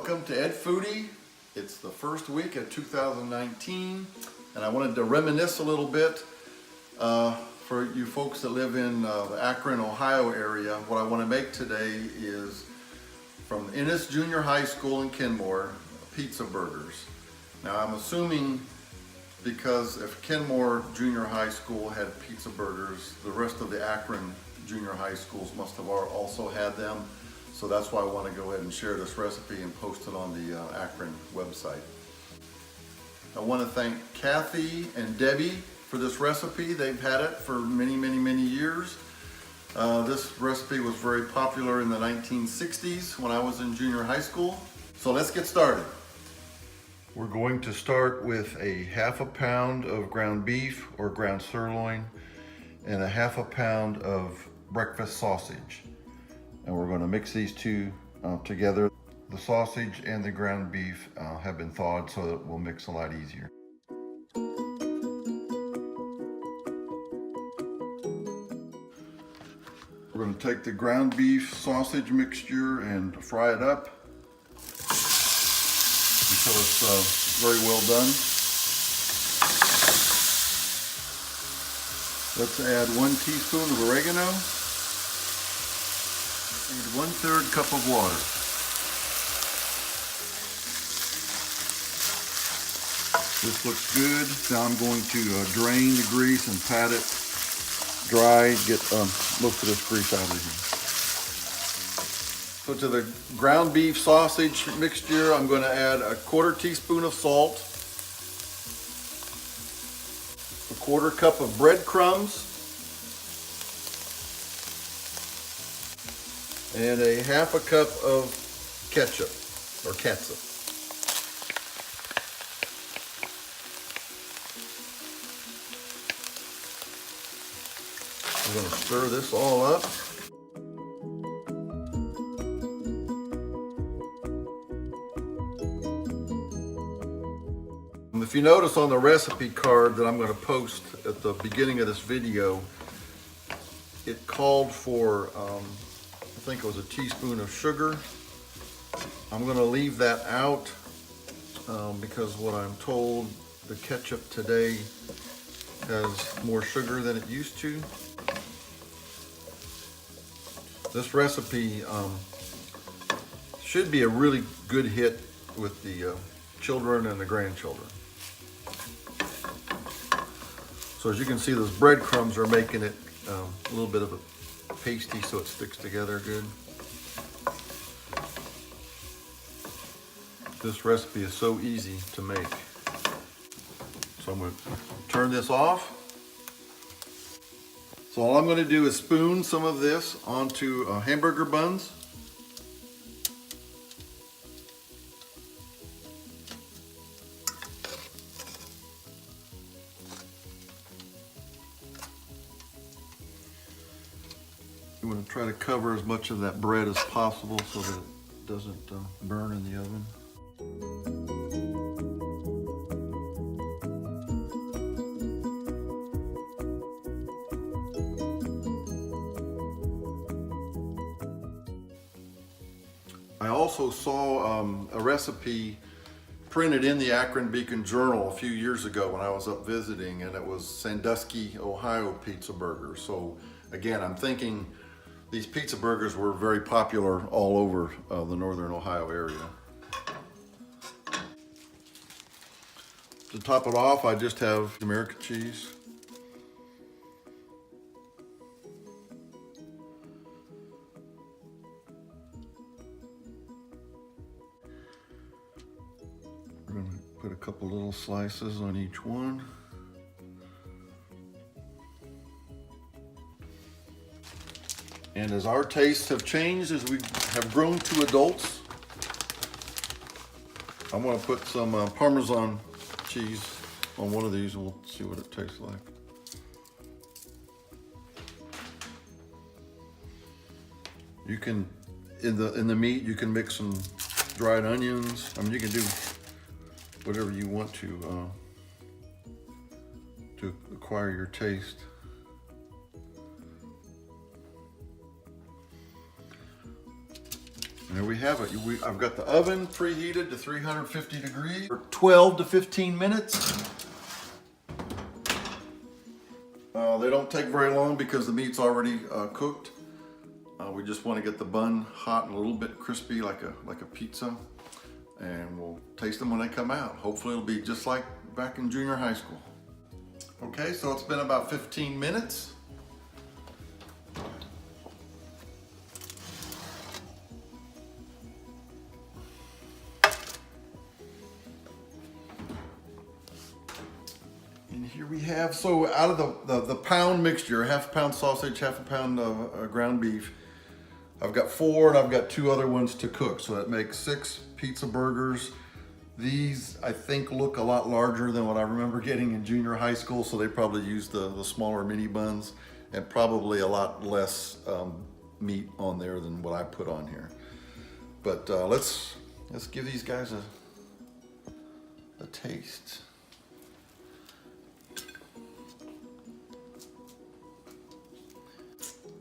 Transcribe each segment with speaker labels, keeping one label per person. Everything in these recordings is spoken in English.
Speaker 1: Welcome to Ed Foodie. It's the first week of 2019 and I wanted to reminisce a little bit for you folks that live in the Akron, Ohio area. What I want to make today is from Ennis Junior High School in Kenmore, pizza burgers. Now I'm assuming because if Kenmore Junior High School had pizza burgers, the rest of the Akron Junior High schools must have also had them. So that's why I want to go ahead and share this recipe and post it on the Akron website. I want to thank Kathy and Debbie for this recipe. They've had it for many years. This recipe was very popular in the 1960s when I was in junior high school. So let's get started. We're going to start with a ½ pound of ground beef or ground sirloin and a ½ pound of breakfast sausage. And we're going to mix these two together. The sausage and the ground beef have been thawed so that it will mix a lot easier. We're going to take the ground beef sausage mixture and fry it up until it's very well done. Let's add 1 teaspoon of oregano. And 1/3 cup of water. This looks good. Now I'm going to drain the grease and pat it dry, get most of this grease out of here. So to the ground beef sausage mixture, I'm going to add a 1/4 teaspoon of salt, a 1/4 cup of breadcrumbs, and a ½ cup of ketchup or catsup. We're going to stir this all up. If you notice on the recipe card that I'm going to post at the beginning of this video, it called for I think it was a teaspoon of sugar. I'm going to leave that out because what I'm told, the ketchup today has more sugar than it used to. This recipe should be a really good hit with the children and the grandchildren. So as you can see, those breadcrumbs are making it a little bit of a pasty so it sticks together good. This recipe is so easy to make. So I'm going to turn this off. So all I'm going to do is spoon some of this onto hamburger buns. You want to try to cover as much of that bread as possible so that it doesn't burn in the oven. I also saw a recipe printed in the Akron Beacon Journal a few years ago when I was up visiting, and it was Sandusky, Ohio pizza burgers. So again, I'm thinking these pizza burgers were very popular all over the northern Ohio area. To top it off, I just have American cheese. We're going to put a couple little slices on each one. And as our tastes have changed, as we have grown to adults, I'm going to put some Parmesan cheese on one of these and we'll see what it tastes like. You can, in the meat, you can mix some dried onions. I mean, you can do whatever you want to acquire your taste. There we have it. I've got the oven preheated to 350 degrees for 12 to 15 minutes. They don't take very long because the meat's already cooked. We just want to get the bun hot and a little bit crispy like a pizza. And we'll taste them when they come out. Hopefully it'll be just like back in junior high school. Okay, so it's been about 15 minutes. And here we have, so out of the pound mixture, half a pound sausage, half a pound of ground beef, I've got 4 and I've got 2 other ones to cook. So that makes 6 pizza burgers. These, I think, look a lot larger than what I remember getting in junior high school. So they probably used the smaller mini buns and probably a lot less meat on there than what I put on here. But let's give these guys a taste.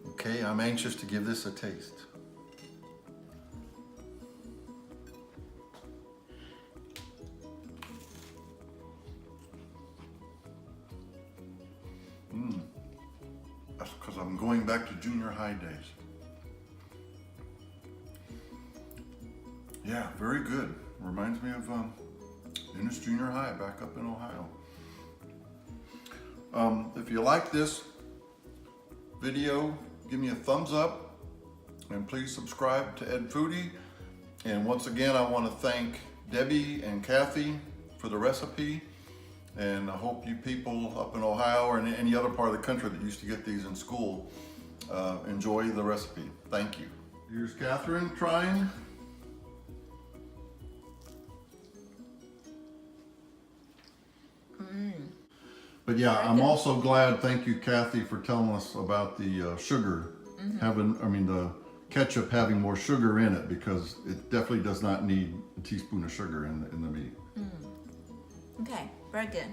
Speaker 1: Okay, I'm anxious to give this a taste. That's because I'm going back to junior high days. Yeah, very good. Reminds me of Dennis Junior High back up in Ohio. If you like this video, give me a thumbs up and please subscribe to Ed Foodie. And once again, I want to thank Debbie and Kathy for the recipe. And I hope you people up in Ohio or in any other part of the country that used to get these in school enjoy the recipe. Thank you. Here's Catherine trying. But yeah, I'm also glad, thank you Kathy, for telling us about the sugar the ketchup having more sugar in it, because it definitely does not need a teaspoon of sugar in the meat.
Speaker 2: Okay, very good.